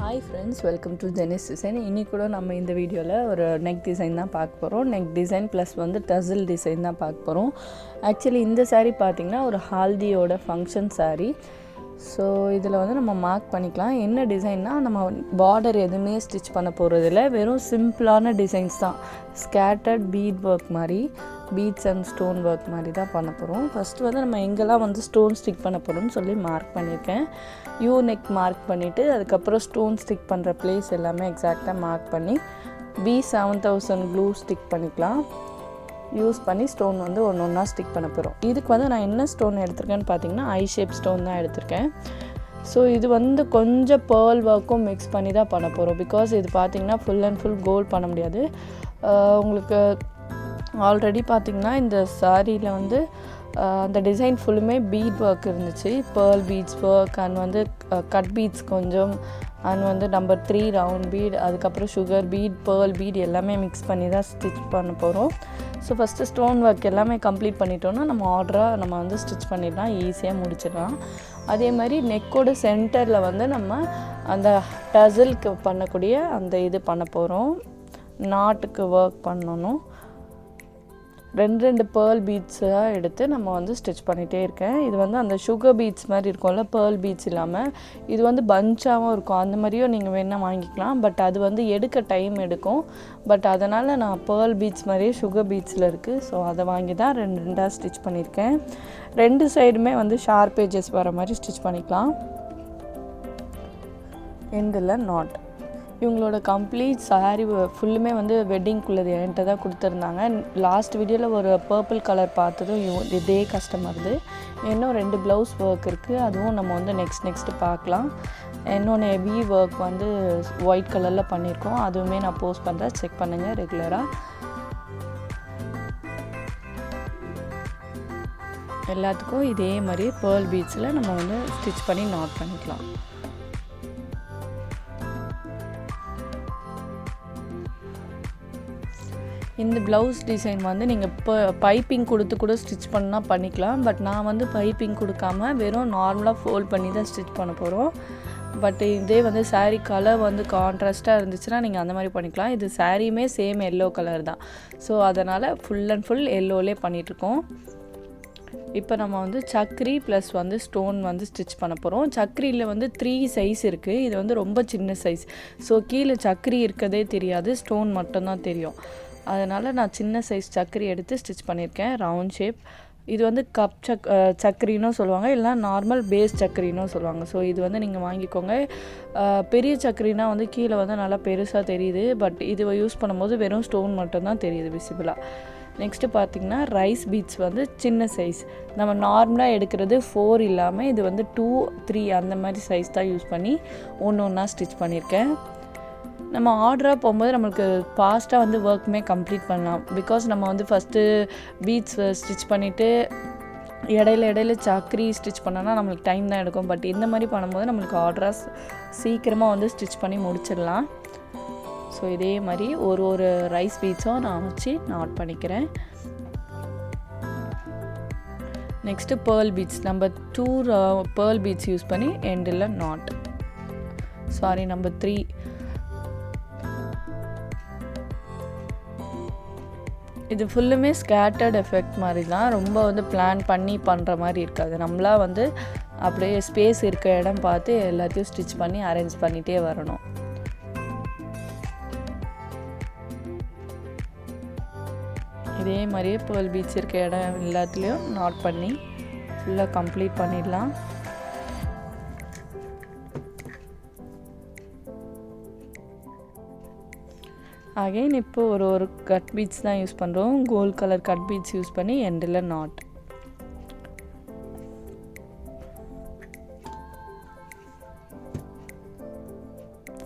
Hi friends, welcome to Genis design. இன்றைக்கி கூட நம்ம இந்த வீடியோவில் ஒரு நெக் டிசைன் தான் பார்க்க போகிறோம். Neck design plus tussle design தான் பார்க்க போகிறோம். ஆக்சுவலி இந்த saree பார்த்திங்கன்னா ஒரு ஹால்தியோட ஃபங்க்ஷன் saree. ஸோ இதில் நம்ம மார்க் பண்ணிக்கலாம். என்ன டிசைன்னா, நம்ம பார்டர் எதுவுமே ஸ்டிச் பண்ண போகிறதில்ல, வெறும் சிம்பிளான டிசைன்ஸ் தான். ஸ்கேட்டர்ட் பீட் ஒர்க் மாதிரி, பீட்ஸ் அண்ட் ஸ்டோன் ஒர்க் மாதிரி தான் பண்ண போகிறோம். ஃபஸ்ட்டு நம்ம எங்கெல்லாம் ஸ்டோன் ஸ்டிக் பண்ண போகிறோம்னு சொல்லி மார்க் பண்ணியிருக்கேன். யூ நெக் மார்க் பண்ணிவிட்டு அதுக்கப்புறம் ஸ்டோன் ஸ்டிக் பண்ணுற பிளேஸ் எல்லாமே எக்ஸாக்டாக மார்க் பண்ணி B7000 க்ளூ ஸ்டிக் பண்ணிக்கலாம். யூஸ் பண்ணி ஸ்டோன் ஒன்று ஒன்றா ஸ்டிக் பண்ண போகிறோம். இதுக்கு நான் என்ன ஸ்டோன் எடுத்திருக்கேன்னு பார்த்தீங்கன்னா ஐ ஷேப் ஸ்டோன் தான் எடுத்திருக்கேன். ஸோ இது கொஞ்சம் பேர்ல் ஒர்க்கும் மிக்ஸ் பண்ணி தான் பண்ண போகிறோம். பிகாஸ் இது பார்த்திங்கன்னா ஃபுல் அண்ட் ஃபுல் கோல்ட் பண்ண முடியாது. உங்களுக்கு ஆல்ரெடி பார்த்திங்கன்னா இந்த சாரியில் அந்த டிசைன் ஃபுல்லுமே பீட் ஒர்க் இருந்துச்சு. Pearl beads work and cut beads கொஞ்சம் அண்ட் நம்பர் 3 ரவுண்ட் பீட், அதுக்கப்புறம் சுகர் பீட், பேர்ல் பீட் எல்லாமே மிக்ஸ் பண்ணி தான் ஸ்டிச் பண்ண போகிறோம். ஸோ ஃபஸ்ட்டு ஸ்டோன் ஒர்க் எல்லாமே கம்ப்ளீட் பண்ணிட்டோன்னா நம்ம ஆர்டராக ஸ்டிச் பண்ணிடலாம், ஈஸியாக முடிச்சிடலாம். அதே மாதிரி நெக்கோட சென்டரில் நம்ம அந்த டசிலுக்கு பண்ணக்கூடிய அந்த இது பண்ண போகிறோம். நாட்டுக்கு ஒர்க் பண்ணணும். 2 பேர்ல் பீட்ஸாக எடுத்து நம்ம ஸ்டிச் பண்ணிகிட்டே இருக்கேன். இது அந்த சுகர் பீட்ஸ் மாதிரி இருக்கும்ல, பேர்ல் பீட்ஸ் இல்லாமல் இது பஞ்சாகவும் இருக்கும். அந்த மாதிரியும் நீங்கள் வேணால் வாங்கிக்கலாம். பட் அது எடுக்க டைம் எடுக்கும். பட் அதனால் நான் பேர்ல் பீட்ஸ் மாதிரியே சுகர் பீட்ஸில் இருக்குது. ஸோ அதை வாங்கி தான் 2 ஸ்டிச் பண்ணியிருக்கேன். 2 சைடுமே ஷார்ப் ஏஜஸ் வர மாதிரி ஸ்டிச் பண்ணிக்கலாம். எண்டில் நாட். இவங்களோட கம்ப்ளீட் சாரீ ஃபுல்லுமே வெட்டிங்குள்ளது என்கிட்ட தான் கொடுத்துருந்தாங்க. லாஸ்ட் வீடியோவில் ஒரு பர்பிள் கலர் பார்த்ததும் இதே கஸ்டமர்து. இன்னும் 2 ப்ளவுஸ் ஒர்க் இருக்குது. அதுவும் நம்ம நெக்ஸ்ட்டு பார்க்கலாம். இன்னொன்று ஹெவி ஒர்க் ஒயிட் கலரில் பண்ணியிருக்கோம். அதுவுமே நான் போஸ்ட் பண்ணுறேன், செக் பண்ணுங்கள் ரெகுலராக. எல்லாத்துக்கும் இதே மாதிரி பேர்ல் பீட்ஸில் நம்ம ஸ்டிச் பண்ணி நாட் பண்ணிக்கலாம். இந்த ப்ளவுஸ் டிசைன் நீங்கள் இப்போ பைப்பிங் கொடுத்து கூட ஸ்டிச் பண்ணால் பண்ணிக்கலாம். பட் நான் பைப்பிங் கொடுக்காம வெறும் நார்மலாக ஃபோல்ட் பண்ணி தான் ஸ்டிச் பண்ண போகிறோம். பட் இதே சாரீ கலர் கான்ட்ராஸ்ட்டாக இருந்துச்சுன்னா நீங்கள் அந்த மாதிரி பண்ணிக்கலாம். இது சாரியுமே சேம் எல்லோ கலர் தான். ஸோ அதனால் ஃபுல் அண்ட் ஃபுல் எல்லோலே பண்ணிகிட்ருக்கோம். இப்போ நம்ம சக்கரி ப்ளஸ் ஸ்டோன் ஸ்டிச் பண்ண போகிறோம். சக்கரியில் 3 சைஸ் இருக்குது. இது ரொம்ப சின்ன சைஸ். ஸோ கீழே சக்கரி இருக்கதே தெரியாது, ஸ்டோன் மட்டும்தான் தெரியும். அதனால் நான் சின்ன சைஸ் சக்கரி எடுத்து ஸ்டிச் பண்ணியிருக்கேன், ரவுண்ட் ஷேப். இது கப் சக்கரின்னு சொல்லுவாங்க, இல்லைனா நார்மல் பேஸ் சக்கரின்னு சொல்லுவாங்க. ஸோ இது நீங்கள் வாங்கிக்கோங்க. பெரிய சக்கரினா கீழே நல்லா பெருசாக தெரியுது. பட் இது யூஸ் பண்ணும்போது வெறும் ஸ்டோன் மட்டும்தான் தெரியுது விசிபிளாக. நெக்ஸ்ட்டு பார்த்திங்கன்னா ரைஸ் பீட்ஸ் சின்ன சைஸ். நம்ம நார்மலாக எடுக்கிறது 4 இல்லாமல் இது 2, 3 அந்த மாதிரி சைஸ் தான் யூஸ் பண்ணி ஒன்றா ஸ்டிச் பண்ணியிருக்கேன். நம்ம ஆர்டராக போகும்போது நம்மளுக்கு ஃபாஸ்ட்டாக ஒர்க்குமே கம்ப்ளீட் பண்ணலாம். பிகாஸ் நம்ம ஃபஸ்ட்டு பீட்ஸ் ஸ்டிச் பண்ணிவிட்டு இடையில சக்கரி ஸ்டிச் பண்ணோன்னா நம்மளுக்கு டைம் தான் எடுக்கும். பட் இந்த மாதிரி பண்ணும்போது நம்மளுக்கு ஆர்டராக சீக்கிரமாக ஸ்டிச் பண்ணி முடிச்சிடலாம். ஸோ இதே மாதிரி ஒரு ரைஸ் பீட்ஸும் நான் வச்சு நாட் பண்ணிக்கிறேன். Next pearl beads number 2 pearl beads use பண்ணி எண்டில் நாட். நம்பர் 3. இது ஃபுல்லுமே ஸ்கேட்டர்ட் எஃபெக்ட் மாதிரி தான். ரொம்ப பிளான் பண்ணி பண்ணுற மாதிரி இருக்காது. நம்மளா அப்படியே ஸ்பேஸ் இருக்க இடம் பார்த்து எல்லாத்தையும் ஸ்டிச் பண்ணி அரேஞ்ச் பண்ணிகிட்டே வரணும். இதே மாதிரியே பேர்ல் பீட்ஸ் இருக்க இடம் எல்லாத்துலேயும் நாட் பண்ணி ஃபுல்லாக கம்ப்ளீட் பண்ணிடலாம். அகைன் இப்போ ஒரு கட் பீட்ஸ் தான் யூஸ் பண்ணுறோம். Gold colour cut beads use பண்ணி எண்டில் நாட்.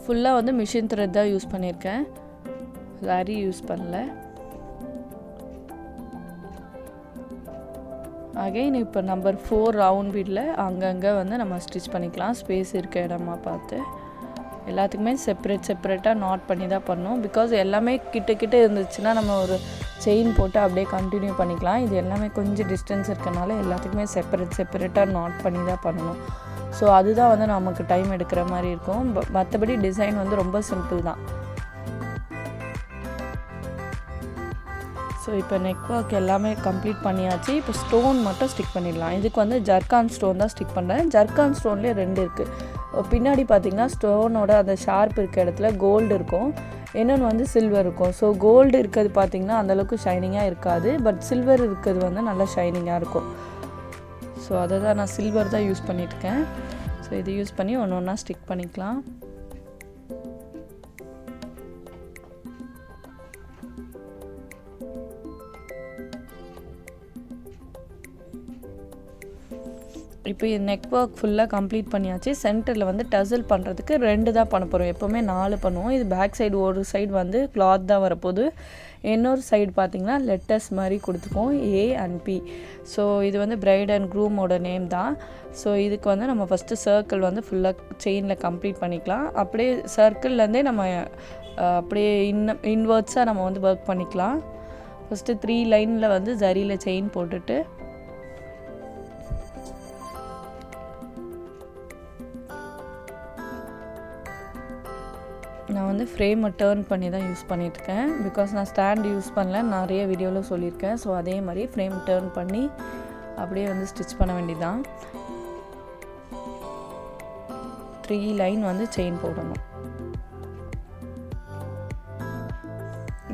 ஃபுல்லாக மிஷின் த்ரெட் தான் யூஸ் பண்ணியிருக்கேன், சாரி யூஸ் பண்ணல. அகைன் இப்போ நம்பர் 4 ரவுண்ட் பீடில் அங்கங்கே நம்ம ஸ்டிச் பண்ணிக்கலாம், ஸ்பேஸ் இருக்க இடமா பார்த்து. எல்லாத்துக்குமே செப்பரேட்டாக நாட் பண்ணி தான் பண்ணோம். பிகாஸ் எல்லாமே கிட்ட இருந்துச்சுன்னா நம்ம ஒரு செயின் போட்டு அப்படியே கண்டினியூ பண்ணிக்கலாம். இது எல்லாமே கொஞ்சம் டிஸ்டன்ஸ் இருக்கனால எல்லாத்துக்குமே செப்பரேட்டாக நாட் பண்ணி தான் பண்ணணும். ஸோ அதுதான் வந்து நமக்கு டைம் எடுக்கிற மாதிரி இருக்கும். மற்றபடி டிசைன் வந்து ரொம்ப சிம்பிள் தான். ஸோ இப்போ நெக் ஒர்க் எல்லாமே கம்ப்ளீட் பண்ணியாச்சு. இப்போ ஸ்டோன் மட்டும் ஸ்டிக் பண்ணிடலாம். இதுக்கு வந்து ஜர்கான் ஸ்டோன் தான் ஸ்டிக் பண்ணுறேன். ஜர்கான் ஸ்டோன்லேயே 2 இருக்குது. பின்னாடி பார்த்திங்கன்னா ஸ்டோனோட அந்த ஷார்ப் இருக்க இடத்துல கோல்டு இருக்கும், இன்னொன்று வந்து சில்வர் இருக்கும். ஸோ கோல்டு இருக்கிறது பார்த்திங்கன்னா அந்தளவுக்கு ஷைனிங்காக இருக்காது, பட் சில்வர் இருக்கிறது வந்து நல்லா ஷைனிங்காக இருக்கும். ஸோ அதை தான் நான் சில்வர் தான் யூஸ் பண்ணியிருக்கேன். ஸோ இது யூஸ் பண்ணி ஒன்று ஒன்றா ஸ்டிக் பண்ணிக்கலாம். இப்போ நெக் ஒர்க் ஃபுல்லாக கம்ப்ளீட் பண்ணியாச்சு. சென்டரில் வந்து டசல் பண்ணுறதுக்கு 2 தான் பண்ண போகிறோம். எப்போவுமே 4 பண்ணுவோம். இது பேக் சைடு ஒரு சைடு வந்து கிளாத் தான் வரப்போகுது, இன்னொரு சைடு பார்த்திங்கன்னா லெட்டர்ஸ் மாதிரி கொடுத்துருக்கோம், A and P. ஸோ இது வந்து பிரைட் அண்ட் க்ரூமோட நேம் தான். ஸோ இதுக்கு வந்து நம்ம ஃபஸ்ட்டு சர்க்கிள் வந்து ஃபுல்லாக செயினில் கம்ப்ளீட் பண்ணிக்கலாம். அப்படியே சர்க்கிள்லேருந்தே நம்ம அப்படியே இன்வர்ட்ஸாக நம்ம வந்து ஒர்க் பண்ணிக்கலாம். ஃபஸ்ட்டு 3 லைனில் வந்து ஜரியில் செயின் போட்டுட்டு நான் வந்து ஃப்ரேமை டேர்ன் பண்ணி தான் யூஸ் பண்ணியிருக்கேன். பிகாஸ் நான் ஸ்டாண்ட் யூஸ் பண்ணல, நிறைய வீடியோவில் சொல்லியிருக்கேன். ஸோ அதே மாதிரி ஃப்ரேம் டேர்ன் பண்ணி அப்படியே வந்து ஸ்டிச் பண்ண வேண்டியதான். 3 லைன் வந்து செயின் போடணும்.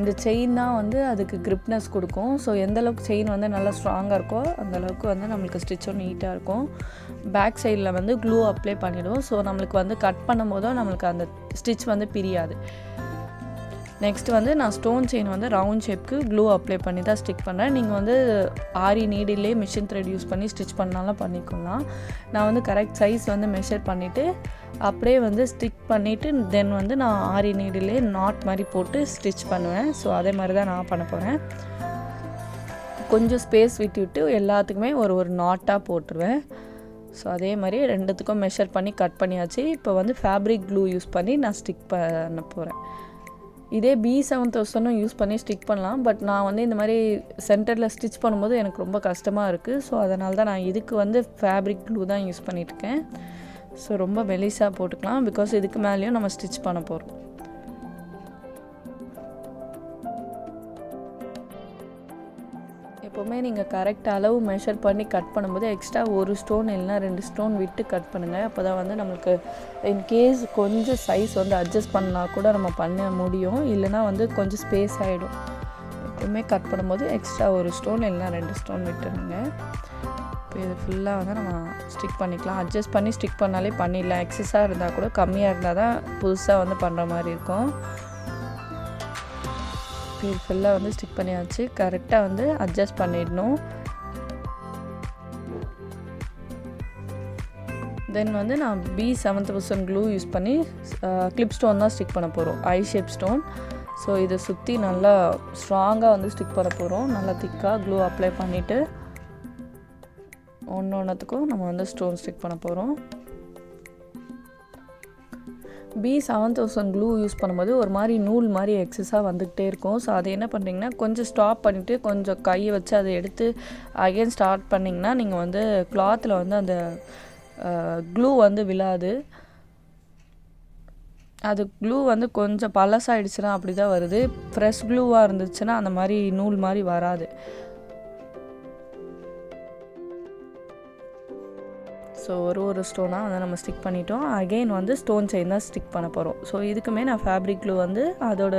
இந்த செயின் தான் வந்து அதுக்கு கிரிப்னஸ் கொடுக்கும். ஸோ எந்தளவுக்கு செயின் வந்து நல்லா ஸ்ட்ராங்காக இருக்கோ அந்தளவுக்கு வந்து நம்மளுக்கு ஸ்டிச்சும் நீட்டாக இருக்கும். பேக் சைடில் வந்து க்ளூ அப்ளை பண்ணிவிடும். ஸோ நம்மளுக்கு வந்து கட் பண்ணும் போதும் நம்மளுக்கு அந்த ஸ்டிச் வந்து பிரியாது. நெக்ஸ்ட்டு வந்து நான் ஸ்டோன் செயின் வந்து ரவுண்ட் ஷேப்க்கு க்ளூ அப்ளை பண்ணி தான் ஸ்டிக் பண்ணுறேன். நீங்கள் வந்து ஆரி நீடிலே மிஷின் த்ரெட் யூஸ் பண்ணி ஸ்டிச் பண்ணாலும் பண்ணிக்கலாம். நான் வந்து கரெக்ட் சைஸ் வந்து மெஷர் பண்ணிவிட்டு அப்படியே வந்து ஸ்டிக் பண்ணிவிட்டு தென் வந்து நான் ஆரி நீடிலே நாட் மாதிரி போட்டு ஸ்டிச் பண்ணுவேன். ஸோ அதே மாதிரி தான் நான் பண்ண போகிறேன். கொஞ்சம் ஸ்பேஸ் விட்டு எல்லாத்துக்குமே ஒரு நாட்டாக போட்டுருவேன். ஸோ அதே மாதிரி 2த்துக்கும் மெஷர் பண்ணி கட் பண்ணியாச்சு. இப்போ வந்து ஃபேப்ரிக் க்ளூ யூஸ் பண்ணி நான் ஸ்டிக் பண்ண போகிறேன். இதே B7000 யூஸ் பண்ணி ஸ்டிக் பண்ணலாம், பட் நான் வந்து இந்த மாதிரி சென்டரில் ஸ்டிச் பண்ணும்போது எனக்கு ரொம்ப கஷ்டமாக இருக்குது. ஸோ அதனால தான் நான் இதுக்கு வந்து ஃபேப்ரிக் க்ளூ தான் யூஸ் பண்ணியிருக்கேன். ஸோ ரொம்ப மெலிசாக போட்டுக்கலாம், பிகாஸ் இதுக்கு மேலேயும் நம்ம ஸ்டிச் பண்ண போகிறோம். எப்போவுமே நீங்கள் கரெக்ட் அளவு மெஷர் பண்ணி கட் பண்ணும்போது எக்ஸ்ட்ரா 1 ஸ்டோன் இல்லைனா 2 ஸ்டோன் விட்டு கட் பண்ணுங்கள். அப்போ தான் வந்து நம்மளுக்கு இன்கேஸ் கொஞ்சம் சைஸ் வந்து அட்ஜஸ்ட் பண்ணால் கூட நம்ம பண்ண முடியும், இல்லைனா வந்து கொஞ்சம் ஸ்பேஸ் ஆகிடும். எப்போவுமே கட் பண்ணும்போது எக்ஸ்ட்ரா 1 ஸ்டோன் இல்லைனா 2 ஸ்டோன் விட்டுருங்க. இப்போ இது ஃபுல்லாக வந்து நம்ம ஸ்டிக் பண்ணிக்கலாம். அட்ஜஸ்ட் பண்ணி ஸ்டிக் பண்ணாலே பண்ணிடலாம். எக்ஸஸாக இருந்தால் கூட கம்மியாக இருந்தால் தான் புதுசாக வந்து பண்ணுற மாதிரி இருக்கும். இது ஃபுல்லாக வந்து ஸ்டிக் பண்ணியாச்சு. கரெக்டாக வந்து அட்ஜஸ்ட் பண்ணிடணும். தென் வந்து நான் B7000 க்ளூ யூஸ் பண்ணி கிளிப் ஸ்டோன் தான் ஸ்டிக் பண்ண போகிறோம், ஐ ஷேப் ஸ்டோன். ஸோ இதை சுற்றி நல்லா ஸ்ட்ராங்காக வந்து ஸ்டிக் பண்ண போகிறோம். நல்லா திக்காக க்ளூ அப்ளை பண்ணிவிட்டு ஒன்றுத்துக்கும் நம்ம வந்து ஸ்டோன் ஸ்டிக் பண்ண போகிறோம். B7000 க்ளூ யூஸ் பண்ணும்போது ஒரு மாதிரி நூல் மாதிரி எக்ஸஸாக வந்துக்கிட்டே இருக்கும். ஸோ அதை என்ன பண்ணுறீங்கன்னா கொஞ்சம் ஸ்டாப் பண்ணிவிட்டு கொஞ்சம் கையை வச்சு அதை எடுத்து அகைன் ஸ்டார்ட் பண்ணிங்கன்னா நீங்கள் வந்து கிளாத்தில் வந்து அந்த க்ளூ வந்து விழாது. அது க்ளூ வந்து கொஞ்சம் பழசாயிடுச்சுன்னா அப்படி தான் வருது. ஃப்ரெஷ் க்ளூவாக இருந்துச்சுன்னா அந்த மாதிரி நூல் மாதிரி வராது. ஸோ ஒரு ஸ்டோனாக வந்து நம்ம ஸ்டிக் பண்ணிட்டோம். அகெயின் வந்து ஸ்டோன் செயின் தான் ஸ்டிக் பண்ண போகிறோம். ஸோ இதுக்குமே நான் ஃபேப்ரிக் க்ளூ வந்து அதோட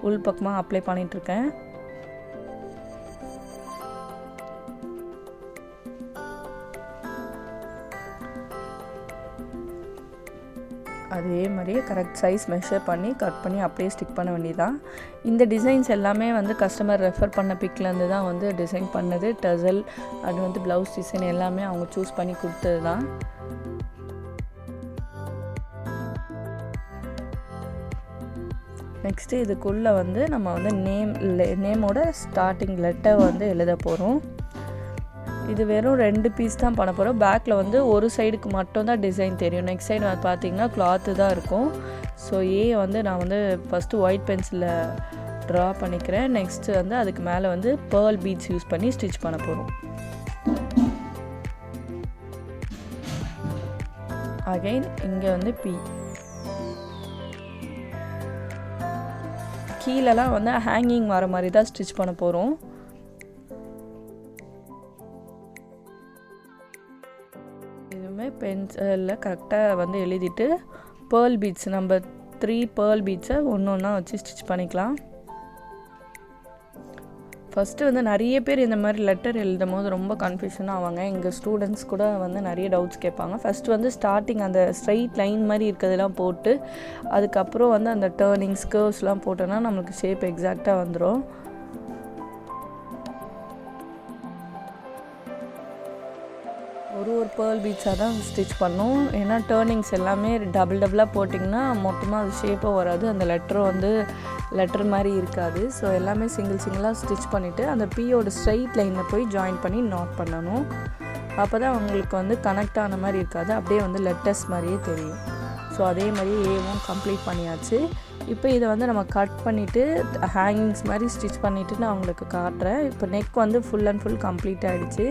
உள் பக்கமாக அப்ளை பண்ணிகிட்ருக்கேன். அதே மாதிரியே கரெக்ட் சைஸ் மெஷர் பண்ணி கட் பண்ணி அப்படியே ஸ்டிக் பண்ண வேண்டியதான். இந்த டிசைன்ஸ் எல்லாமே வந்து கஸ்டமர் ரெஃபர் பண்ண பிக்லேருந்து தான் வந்து டிசைன் பண்ணது. டசல் அது வந்து ப்ளவுஸ் டிசைன் எல்லாமே அவங்க சூஸ் பண்ணி கொடுத்தது தான். நெக்ஸ்ட்டு இதுக்குள்ளே வந்து நம்ம வந்து நேமோட ஸ்டார்டிங் லெட்டர் வந்து எழுத போகிறோம். இது வெறும் 2 பீஸ் தான் பண்ண போகிறோம். பேக்கில் வந்து ஒரு சைடுக்கு மட்டும் தான் டிசைன் தெரியும். நெக்ஸ்ட் சைடு வந்து பார்த்திங்கன்னா கிளாத்து தான் இருக்கும். ஸோ வந்து நான் வந்து ஃபஸ்ட்டு ஒயிட் பென்சிலில் ட்ரா பண்ணிக்கிறேன். நெக்ஸ்ட்டு வந்து அதுக்கு மேலே வந்து பேர்ல் பீட்ஸ் யூஸ் பண்ணி ஸ்டிச் பண்ண போகிறோம். அகைன் இங்கே வந்து பி. கீழெல்லாம் வந்து ஹேங்கிங் வர மாதிரி தான் ஸ்டிச் பண்ண போகிறோம். இதுவுமே பென்சிலில் கரெக்டாக வந்து எழுதிட்டு பேர்ல் பீட்ஸ் நம்ம 3 பேர்ல் பீட்ஸை ஒன்று ஒன்றா வச்சு ஸ்டிச் பண்ணிக்கலாம். ஃபஸ்ட்டு வந்து நிறைய பேர் இந்த மாதிரி லெட்டர் எழுதும் போது ரொம்ப கன்ஃபியூஷன் ஆவாங்க. எங்கள் ஸ்டூடெண்ட்ஸ் கூட வந்து நிறைய டவுட்ஸ் கேட்பாங்க. ஃபஸ்ட்டு வந்து ஸ்டார்டிங் அந்த ஸ்ட்ரைட் லைன் மாதிரி இருக்கிறதெல்லாம் போட்டு அதுக்கப்புறம் வந்து அந்த டேர்னிங்ஸ் கர்வ்ஸ்லாம் போட்டோன்னா நம்மளுக்கு ஷேப் எக்ஸாக்டாக வந்துடும். ஒரு பேர்ல் பீட்ஸாக தான் ஸ்டிச் பண்ணோம். ஏன்னா டேர்னிங்ஸ் எல்லாமே டபுளாக போட்டிங்கன்னா மொத்தமாக அது ஷேப்பாக வராது, அந்த லெட்டரும் வந்து லெட்டர் மாதிரி இருக்காது. ஸோ எல்லாமே சிங்கிளாக ஸ்டிச் பண்ணிவிட்டு அந்த பியோட ஸ்ட்ரைட் லைனில் போய் ஜாயின் பண்ணி நாட் பண்ணணும். அப்போ தான் அவங்களுக்கு வந்து கனெக்ட் ஆன மாதிரி இருக்காது, அப்படியே வந்து லெட்டர்ஸ் மாதிரியே தெரியும். ஸோ அதே மாதிரி ஏவும் கம்ப்ளீட் பண்ணியாச்சு. இப்போ இதை வந்து நம்ம கட் பண்ணிவிட்டு ஹேங்கிங்ஸ் மாதிரி ஸ்டிச் பண்ணிவிட்டு நான் உங்களுக்கு காட்டுறேன். இப்போ நெக் வந்து ஃபுல் அண்ட் ஃபுல் கம்ப்ளீட் ஆகிடுச்சு.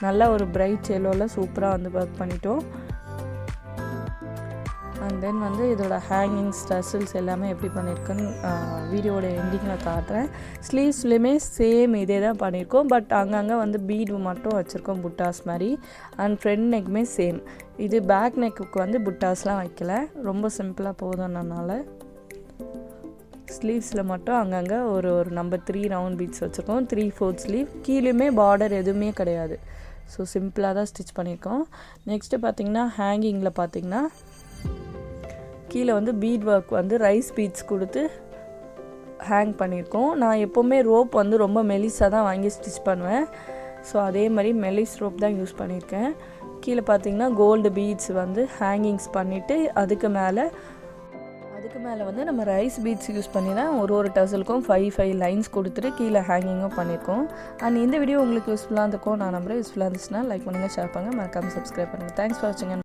நல்லா ஒரு பிரைட் எல்லோவில் சூப்பராக வந்து ஒர்க் பண்ணிட்டோம். அண்ட் தென் வந்து இதோட ஹேங்கிங்ஸ் டசல்ஸ் எல்லாமே எப்படி பண்ணியிருக்குன்னு வீடியோட எண்டிங்கில் காட்டுறேன். ஸ்லீவ்ஸ்லேயுமே சேம் இதே தான் பண்ணியிருக்கோம். பட் அங்கங்கே வந்து பீடு மட்டும் வச்சுருக்கோம் புட்டாஸ் மாதிரி. அண்ட் ஃப்ரண்ட் நெக்குமே சேம். இது பேக் நெக்குக்கு வந்து புட்டாஸ்லாம் வைக்கல, ரொம்ப சிம்பிளாக போதும்னால. ஸ்லீவ்ஸில் மட்டும் அங்கங்கே ஒரு நம்பர் 3 ரவுண்ட் பீட்ஸ் வச்சுருக்கோம். 3/4 ஸ்லீவ். கீழேயுமே பார்டர் எதுவுமே கிடையாது. ஸோ சிம்பிளாக தான் ஸ்டிச் பண்ணியிருக்கோம். நெக்ஸ்ட்டு பார்த்திங்கன்னா ஹேங்கிங்கில் பார்த்திங்கன்னா கீழே வந்து பீட் ஒர்க் வந்து ரைஸ் பீட்ஸ் கொடுத்து ஹேங் பண்ணியிருக்கோம். நான் எப்போவுமே ரோப் வந்து ரொம்ப மெலிஸாக தான் வாங்கி ஸ்டிச் பண்ணுவேன். ஸோ அதே மாதிரி மெலிஸ் ரோப் தான் யூஸ் பண்ணியிருக்கேன். கீழே பார்த்திங்கன்னா கோல்டு பீட்ஸ் வந்து ஹேங்கிங்ஸ் பண்ணிவிட்டு அதுக்கு மேலே வந்து நம்ம ரைஸ் பீட்ஸ் யூஸ் பண்ணி தான் ஒரு டசலுக்கும் 5 லைன்ஸ் கொடுத்துட்டு கீழே ஹேங்கிங்கும் பண்ணியிருக்கோம். அண்ட் இந்த வீடியோ உங்களுக்கு யூஸ்ஃபுல்லாக இருக்கும் நான் நம்புறேன். யூஸ்ஃபுல்லாக இருந்துச்சுன்னா லைக் பண்ணுங்கள், ஷேர் பண்ணுங்கள், மறக்காமல் சப்ஸ்கிரைப் பண்ணுங்கள். தேங்க்ஸ் ஃபார் வாட்சிங்.